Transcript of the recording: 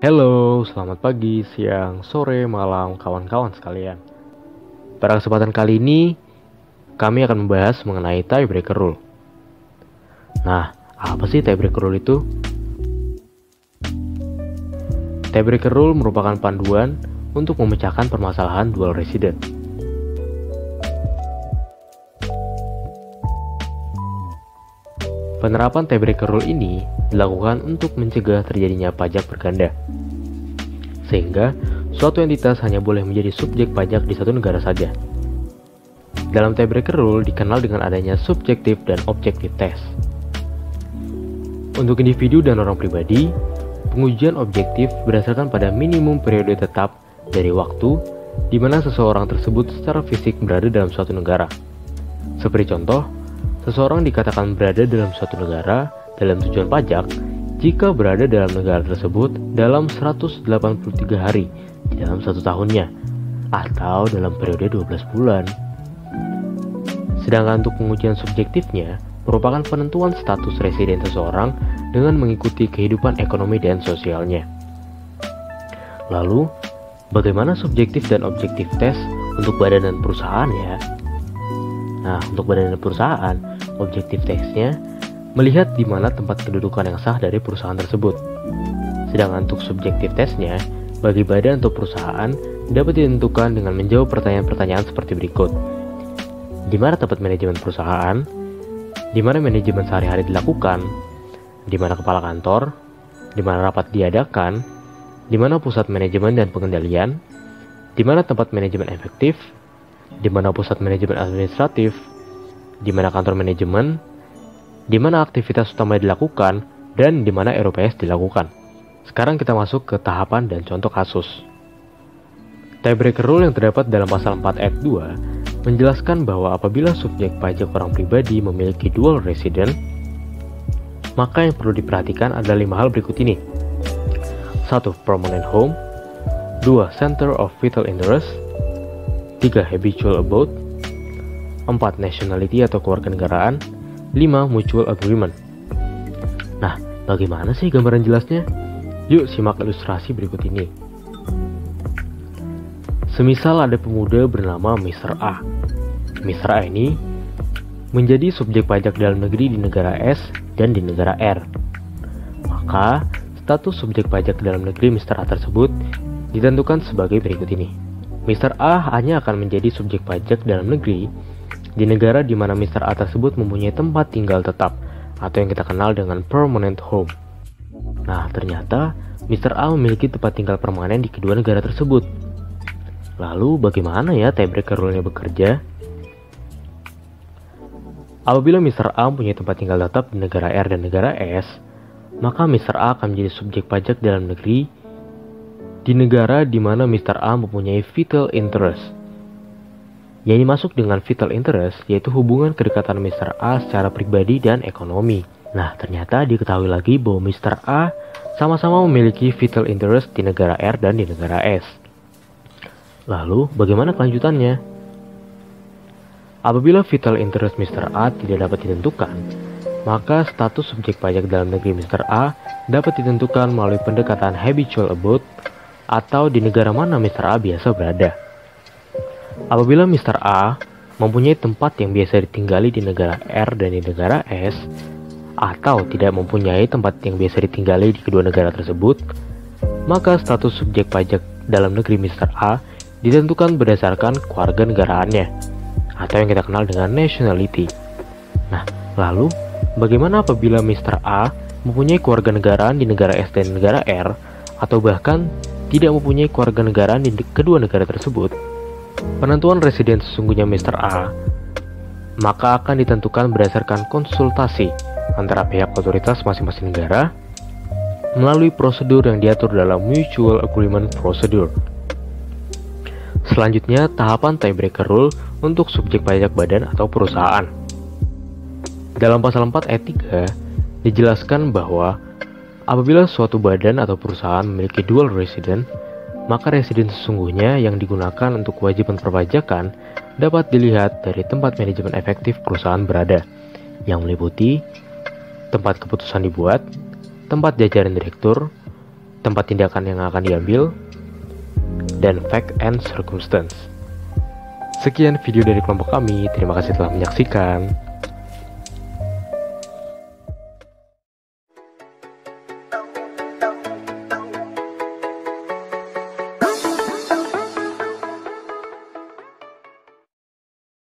Halo, selamat pagi, siang, sore, malam, kawan-kawan sekalian. Pada kesempatan kali ini, kami akan membahas mengenai tiebreaker rule. Nah, apa sih tiebreaker rule itu? Tiebreaker rule merupakan panduan untuk memecahkan permasalahan dual resident. Penerapan tiebreaker rule ini dilakukan untuk mencegah terjadinya pajak berganda. Sehingga suatu entitas hanya boleh menjadi subjek pajak di satu negara saja. Dalam tiebreaker rule dikenal dengan adanya subjektif dan objektif test. Untuk individu dan orang pribadi, pengujian objektif berdasarkan pada minimum periode tetap dari waktu di mana seseorang tersebut secara fisik berada dalam suatu negara. Seperti contoh, seseorang dikatakan berada dalam suatu negara dalam tujuan pajak jika berada dalam negara tersebut dalam 183 hari dalam satu tahunnya atau dalam periode 12 bulan. Sedangkan untuk pengujian subjektifnya merupakan penentuan status residen seseorang dengan mengikuti kehidupan ekonomi dan sosialnya. Lalu, bagaimana subjektif dan objektif tes untuk badan dan perusahaan ya? Nah, untuk badan dan perusahaan, objektif tesnya melihat di mana tempat kedudukan yang sah dari perusahaan tersebut. Sedangkan untuk subjektif tesnya, bagi badan atau perusahaan dapat ditentukan dengan menjawab pertanyaan-pertanyaan seperti berikut. Di mana tempat manajemen perusahaan? Di mana manajemen sehari-hari dilakukan? Di mana kepala kantor? Di mana rapat diadakan? Di mana pusat manajemen dan pengendalian? Di mana tempat manajemen efektif? Di mana pusat manajemen administratif? Di mana kantor manajemen? Di mana aktivitas utama dilakukan? Dan di mana RUPS dilakukan? Sekarang kita masuk ke tahapan dan contoh kasus. Tiebreaker rule yang terdapat dalam pasal 4 ayat 2 menjelaskan bahwa apabila subjek pajak orang pribadi memiliki dual resident, maka yang perlu diperhatikan ada 5 hal berikut ini. 1. Permanent home. 2. Center of vital interest. 3. Habitual abode. 4. Nationality atau kewarganegaraan. 5. Mutual agreement. Nah, bagaimana sih gambaran jelasnya? Yuk simak ilustrasi berikut ini. Semisal ada pemuda bernama Mr. A. Mr. A ini menjadi subjek pajak dalam negeri di negara S dan di negara R. Maka, status subjek pajak dalam negeri Mr. A tersebut ditentukan sebagai berikut ini. Mr. A hanya akan menjadi subjek pajak dalam negeri di negara di mana Mr. A tersebut mempunyai tempat tinggal tetap atau yang kita kenal dengan permanent home. Nah, ternyata Mr. A memiliki tempat tinggal permanen di kedua negara tersebut. Lalu bagaimana ya tiebreaker rule-nya bekerja? Apabila Mr. A mempunyai tempat tinggal tetap di negara R dan negara S, maka Mr. A akan menjadi subjek pajak dalam negeri di negara di mana Mr. A mempunyai vital interest. Yang dimaksud dengan vital interest yaitu hubungan kedekatan Mr. A secara pribadi dan ekonomi. Nah, ternyata diketahui lagi bahwa Mr. A sama-sama memiliki vital interest di negara R dan di negara S. Lalu, bagaimana kelanjutannya? Apabila vital interest Mr. A tidak dapat ditentukan, maka status subjek pajak dalam negeri Mr. A dapat ditentukan melalui pendekatan habitual abode atau di negara mana Mr. A biasa berada. Apabila Mr. A mempunyai tempat yang biasa ditinggali di negara R dan di negara S, atau tidak mempunyai tempat yang biasa ditinggali di kedua negara tersebut, maka status subjek pajak dalam negeri Mr. A ditentukan berdasarkan kewarganegaraannya, atau yang kita kenal dengan nationality. Nah, lalu bagaimana apabila Mr. A mempunyai kewarganegaraan di negara S dan negara R, atau bahkan tidak mempunyai kewarganegaraan di kedua negara tersebut? Penentuan residen sesungguhnya Mr. A maka akan ditentukan berdasarkan konsultasi antara pihak otoritas masing-masing negara melalui prosedur yang diatur dalam Mutual Agreement Procedure. Selanjutnya, tahapan tiebreaker rule untuk subjek pajak badan atau perusahaan. Dalam pasal 4 ayat 3 dijelaskan bahwa apabila suatu badan atau perusahaan memiliki dual resident, maka residen sesungguhnya yang digunakan untuk kewajiban perpajakan dapat dilihat dari tempat manajemen efektif perusahaan berada, yang meliputi tempat keputusan dibuat, tempat jajaran direktur, tempat tindakan yang akan diambil, dan fact and circumstance. Sekian video dari kelompok kami, terima kasih telah menyaksikan.